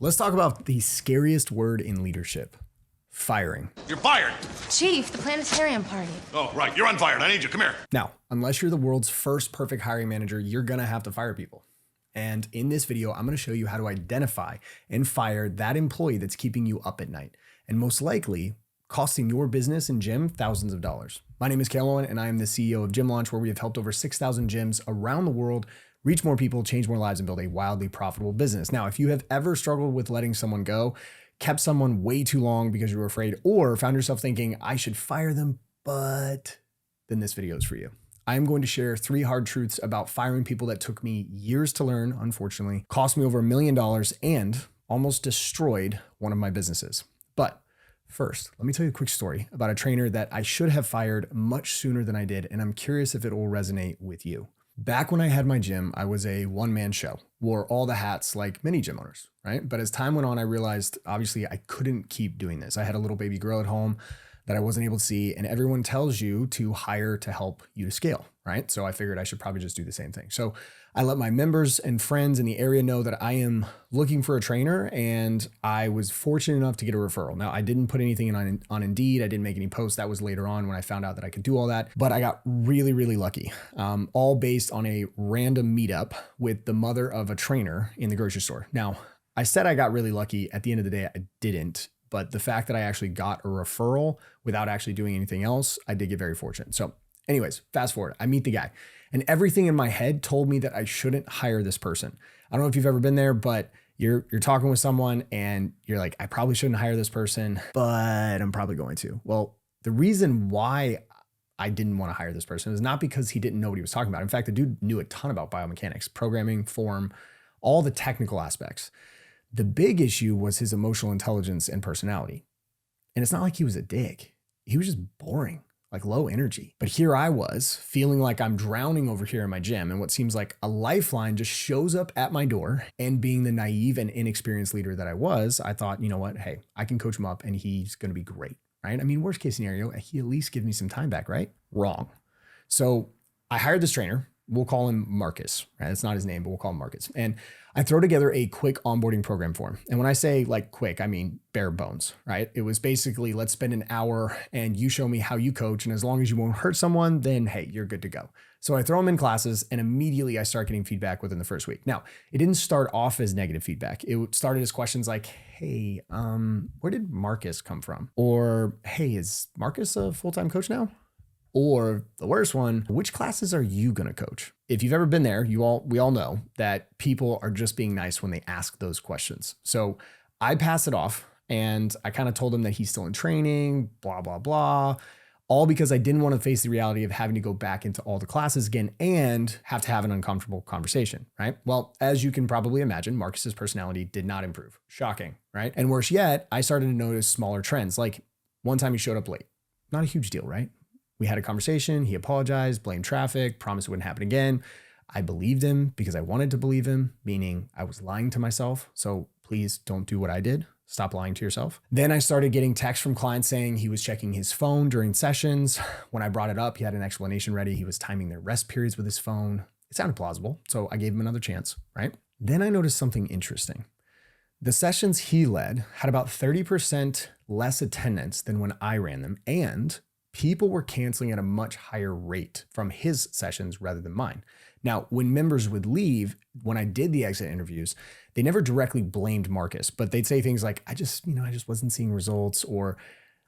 Let's talk about the scariest word in leadership, firing. You're fired. Chief, the planetarium party. Oh, right. You're unfired. I need you. Come here. Now, unless you're the world's first perfect hiring manager, you're going to have to fire people. And in this video, I'm going to show you how to identify and fire that employee that's keeping you up at night and most likely costing your business and gym thousands of dollars. My name is Cale Owen, and I am the CEO of Gym Launch, where we have helped over 6,000 gyms around the world reach more people, change more lives, and build a wildly profitable business. Now, if you have ever struggled with letting someone go, kept someone way too long because you were afraid, or found yourself thinking, I should fire them, but then this video is for you. I am going to share 3 hard truths about firing people that took me years to learn, unfortunately, cost me over $1 million, and almost destroyed one of my businesses. But first, let me tell you a quick story about a trainer that I should have fired much sooner than I did, and I'm curious if it will resonate with you. Back when I had my gym, I was a one-man show, wore all the hats like many gym owners, right? But as time went on, I realized obviously I couldn't keep doing this. I had a little baby girl at home that I wasn't able to see, and everyone tells you to hire to help you to scale, right? So I figured I should probably just do the same thing. So I let my members and friends in the area know that I am looking for a trainer, and I was fortunate enough to get a referral. Now, I didn't put anything on Indeed. I didn't make any posts. That was later on when I found out that I could do all that, but I got really, really lucky, all based on a random meetup with the mother of a trainer in the grocery store. Now, I said I got really lucky. At the end of the day, I didn't. But the fact that I actually got a referral without actually doing anything else, I did get very fortunate. So anyways, fast forward, I meet the guy, and everything in my head told me that I shouldn't hire this person. I don't know if you've ever been there, but you're talking with someone and you're like, I probably shouldn't hire this person, but I'm probably going to. Well, the reason why I didn't want to hire this person is not because he didn't know what he was talking about. In fact, the dude knew a ton about biomechanics, programming, form, all the technical aspects. The big issue was his emotional intelligence and personality. And it's not like he was a dick. He was just boring, like low energy. But here I was feeling like I'm drowning over here in my gym, and what seems like a lifeline just shows up at my door. And being the naive and inexperienced leader that I was, I thought, you know what? Hey, I can coach him up and he's going to be great, right? I mean, worst case scenario, he at least gives me some time back, right? Wrong. So I hired this trainer. We'll call him Marcus, right? That's not his name, but we'll call him Marcus. And I throw together a quick onboarding program for him. And when I say like quick, I mean bare bones, right? It was basically, let's spend an hour and you show me how you coach. And as long as you won't hurt someone, then hey, you're good to go. So I throw him in classes, and immediately I start getting feedback within the first week. Now, it didn't start off as negative feedback. It started as questions like, hey, where did Marcus come from? Or, hey, is Marcus a full-time coach now? Or the worst one, which classes are you going to coach? If you've ever been there, we all know that people are just being nice when they ask those questions. So I pass it off, and I kind of told him that he's still in training, blah, blah, blah, all because I didn't want to face the reality of having to go back into all the classes again and have to have an uncomfortable conversation, right? Well, as you can probably imagine, Marcus's personality did not improve. Shocking, right? And worse yet, I started to notice smaller trends. Like one time he showed up late. Not a huge deal, right? We had a conversation. He apologized, blamed traffic, promised it wouldn't happen again. I believed him because I wanted to believe him, meaning I was lying to myself. So please don't do what I did. Stop lying to yourself. Then I started getting texts from clients saying he was checking his phone during sessions. When I brought it up, he had an explanation ready. He was timing their rest periods with his phone. It sounded plausible, so I gave him another chance, right? Then I noticed something interesting. The sessions he led had about 30% less attendance than when I ran them, and people were canceling at a much higher rate from his sessions rather than mine. Now, when members would leave, when I did the exit interviews, they never directly blamed Marcus, but they'd say things like, I just wasn't seeing results, or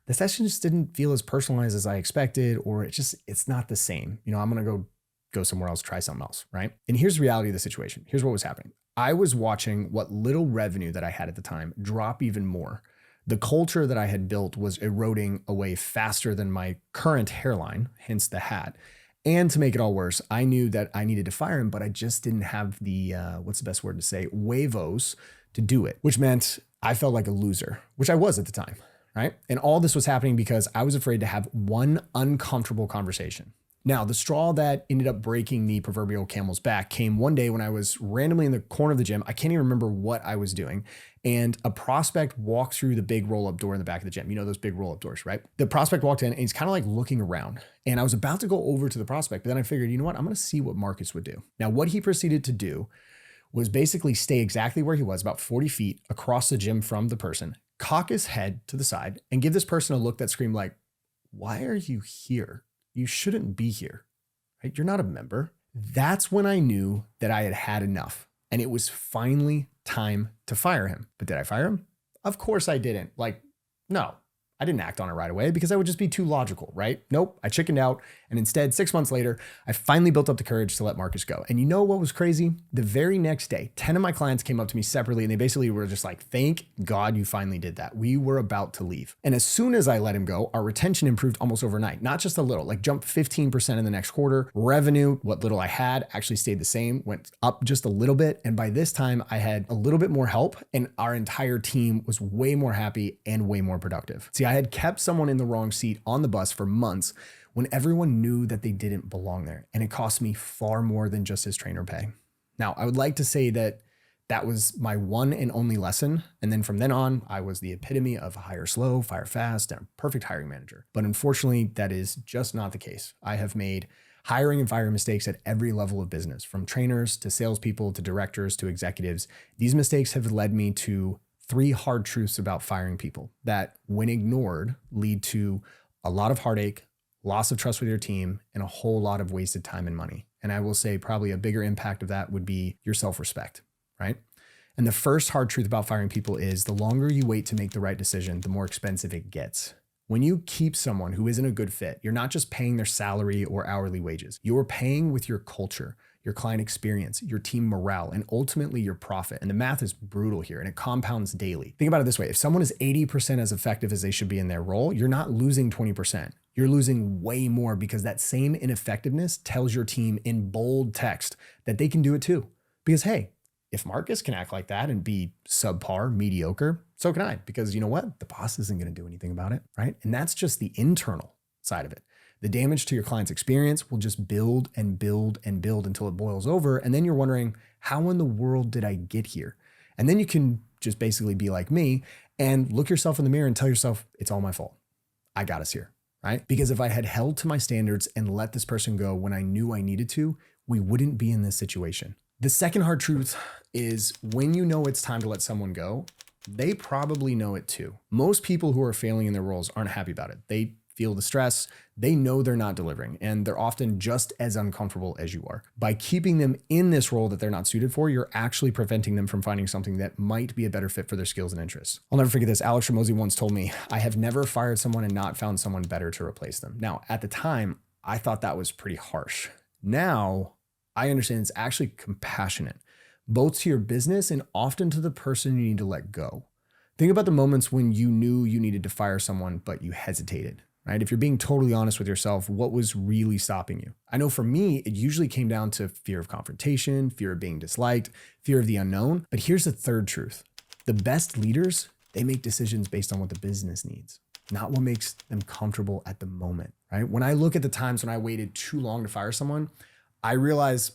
the session just didn't feel as personalized as I expected, or it's not the same. I'm going to go somewhere else, try something else, right? And here's the reality of the situation. Here's what was happening. I was watching what little revenue that I had at the time drop even more. The culture that I had built was eroding away faster than my current hairline, hence the hat. And to make it all worse, I knew that I needed to fire him, but I just didn't have the, what's the best word to say, huevos to do it, which meant I felt like a loser, which I was at the time, right? And all this was happening because I was afraid to have one uncomfortable conversation. Now, the straw that ended up breaking the proverbial camel's back came one day when I was randomly in the corner of the gym. I can't even remember what I was doing. And a prospect walked through the big roll-up door in the back of the gym. You know those big roll-up doors, right? The prospect walked in and he's kind of like looking around. And I was about to go over to the prospect, but then I figured, you know what? I'm going to see what Marcus would do. Now, what he proceeded to do was basically stay exactly where he was, about 40 feet across the gym from the person, cock his head to the side, and give this person a look that screamed like, why are you here? You shouldn't be here, right? You're not a member. That's when I knew that I had had enough and it was finally time to fire him. But did I fire him? Of course I didn't. No, I didn't act on it right away because that would just be too logical, right? Nope, I chickened out. And instead, 6 months later, I finally built up the courage to let Marcus go. And you know what was crazy? The very next day, 10 of my clients came up to me separately and they basically were just like, thank God you finally did that. We were about to leave. And as soon as I let him go, our retention improved almost overnight, not just a little, like jumped 15% in the next quarter. Revenue, what little I had, actually stayed the same, went up just a little bit. And by this time, I had a little bit more help and our entire team was way more happy and way more productive. See, I had kept someone in the wrong seat on the bus for months when everyone knew that they didn't belong there. And it cost me far more than just his trainer pay. Now, I would like to say that that was my one and only lesson. And then from then on, I was the epitome of hire slow, fire fast, and a perfect hiring manager. But unfortunately, that is just not the case. I have made hiring and firing mistakes at every level of business, from trainers to salespeople to directors to executives. These mistakes have led me to 3 hard truths about firing people that, when ignored, lead to a lot of heartache, loss of trust with your team, and a whole lot of wasted time and money. And I will say probably a bigger impact of that would be your self-respect, right? And the first hard truth about firing people is the longer you wait to make the right decision, the more expensive it gets. When you keep someone who isn't a good fit, you're not just paying their salary or hourly wages. You're paying with your culture, your client experience, your team morale, and ultimately your profit. And the math is brutal here and it compounds daily. Think about it this way. If someone is 80% as effective as they should be in their role, you're not losing 20%. You're losing way more because that same ineffectiveness tells your team in bold text that they can do it too. Because hey, if Marcus can act like that and be subpar, mediocre, so can I. Because you know what? The boss isn't going to do anything about it, right? And that's just the internal side of it. The damage to your client's experience will just build and build and build until it boils over. And then you're wondering, how in the world did I get here? And then you can just basically be like me and look yourself in the mirror and tell yourself, it's all my fault. I got us here, right? Because if I had held to my standards and let this person go when I knew I needed to, we wouldn't be in this situation. The second hard truth is when you know it's time to let someone go, they probably know it too. Most people who are failing in their roles aren't happy about it. They feel the stress, they know they're not delivering, and they're often just as uncomfortable as you are. By keeping them in this role that they're not suited for, you're actually preventing them from finding something that might be a better fit for their skills and interests. I'll never forget this. Alex Ramosi once told me, I have never fired someone and not found someone better to replace them. Now, at the time, I thought that was pretty harsh. Now, I understand it's actually compassionate, both to your business and often to the person you need to let go. Think about the moments when you knew you needed to fire someone, but you hesitated. Right? If you're being totally honest with yourself, what was really stopping you? I know for me, it usually came down to fear of confrontation, fear of being disliked, fear of the unknown. But here's the third truth. The best leaders, they make decisions based on what the business needs, not what makes them comfortable at the moment, right? When I look at the times when I waited too long to fire someone, I realized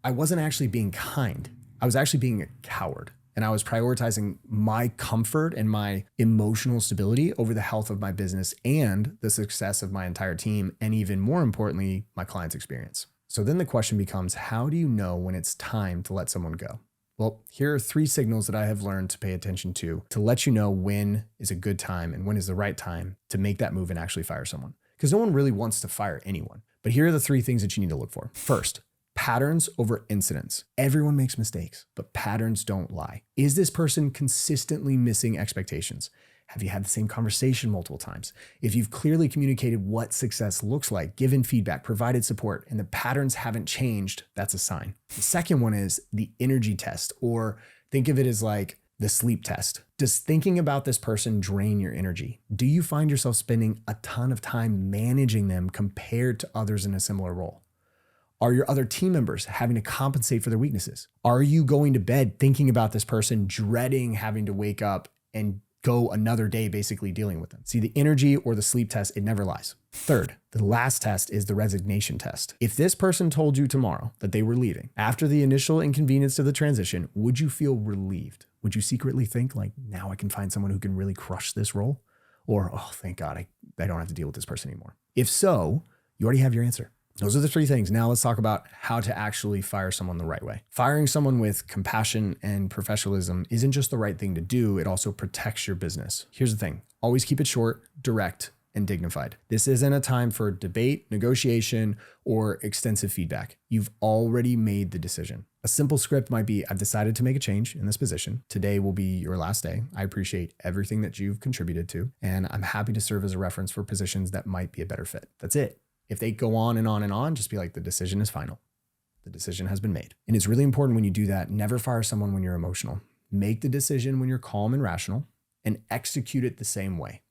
I wasn't actually being kind. I was actually being a coward. And I was prioritizing my comfort and my emotional stability over the health of my business and the success of my entire team. And even more importantly, my client's experience. So then the question becomes, how do you know when it's time to let someone go? Well, here are 3 signals that I have learned to pay attention to let you know when is a good time and when is the right time to make that move and actually fire someone. Because no one really wants to fire anyone. But here are the 3 things that you need to look for. First, patterns over incidents. Everyone makes mistakes, but patterns don't lie. Is this person consistently missing expectations? Have you had the same conversation multiple times? If you've clearly communicated what success looks like, given feedback, provided support, and the patterns haven't changed, that's a sign. The second one is the energy test, or think of it as like the sleep test. Does thinking about this person drain your energy? Do you find yourself spending a ton of time managing them compared to others in a similar role? Are your other team members having to compensate for their weaknesses? Are you going to bed thinking about this person, dreading having to wake up and go another day basically dealing with them? See, the energy or the sleep test, it never lies. Third, the last test is the resignation test. If this person told you tomorrow that they were leaving after the initial inconvenience of the transition, would you feel relieved? Would you secretly think like, now I can find someone who can really crush this role? Or, oh, thank God, I don't have to deal with this person anymore. If so, you already have your answer. Those are the three things. Now let's talk about how to actually fire someone the right way. Firing someone with compassion and professionalism isn't just the right thing to do, it also protects your business. Here's the thing, always keep it short, direct, and dignified. This isn't a time for debate, negotiation, or extensive feedback. You've already made the decision. A simple script might be, I've decided to make a change in this position. Today will be your last day. I appreciate everything that you've contributed to, and I'm happy to serve as a reference for positions that might be a better fit. That's it. If they go on and on and on, just be like, the decision is final. The decision has been made. And it's really important when you do that, never fire someone when you're emotional. Make the decision when you're calm and rational and execute it the same way.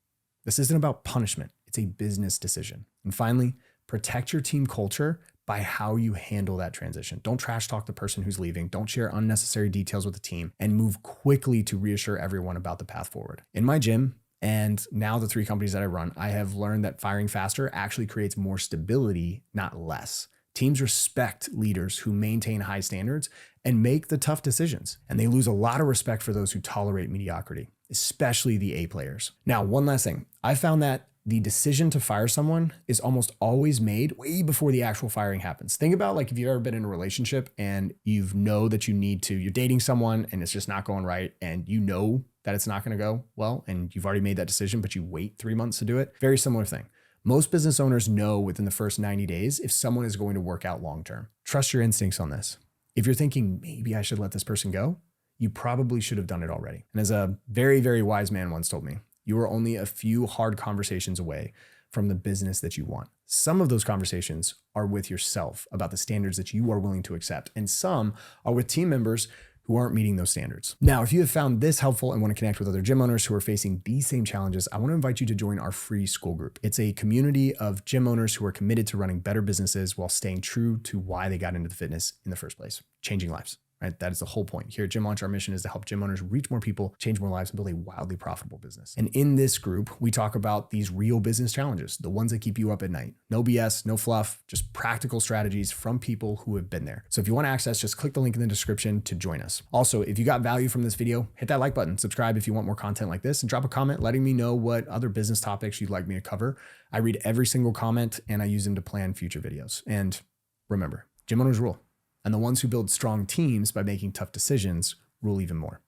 This isn't about punishment. It's a business decision. And finally, protect your team culture by how you handle that transition. Don't trash talk the person who's leaving. Don't share unnecessary details with the team, and move quickly to reassure everyone about the path forward. In my gym, and now the 3 companies that I run, I have learned that firing faster actually creates more stability, not less. Teams respect leaders who maintain high standards and make the tough decisions. And they lose a lot of respect for those who tolerate mediocrity, especially the A players. Now, one last thing. I found that the decision to fire someone is almost always made way before the actual firing happens. Think about, like, if you've ever been in a relationship and you know that you're dating someone and it's just not going right, and you know that it's not going to go well, and you've already made that decision, but you wait 3 months to do it. Very similar thing. Most business owners know within the first 90 days if someone is going to work out long-term. Trust your instincts on this. If you're thinking, maybe I should let this person go, you probably should have done it already. And as a very, very wise man once told me, you are only a few hard conversations away from the business that you want. Some of those conversations are with yourself about the standards that you are willing to accept, and some are with team members who aren't meeting those standards. Now, if you have found this helpful and want to connect with other gym owners who are facing these same challenges, I want to invite you to join our free school group. It's a community of gym owners who are committed to running better businesses while staying true to why they got into the fitness in the first place, changing lives. Right? That is the whole point. Here at Gym Launch, our mission is to help gym owners reach more people, change more lives, and build a wildly profitable business. And in this group, we talk about these real business challenges, the ones that keep you up at night. No BS, no fluff, just practical strategies from people who have been there. So if you want access, just click the link in the description to join us. Also, if you got value from this video, hit that like button, subscribe if you want more content like this, and drop a comment letting me know what other business topics you'd like me to cover. I read every single comment and I use them to plan future videos. And remember, gym owners rule. And the ones who build strong teams by making tough decisions rule even more.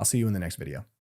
I'll see you in the next video.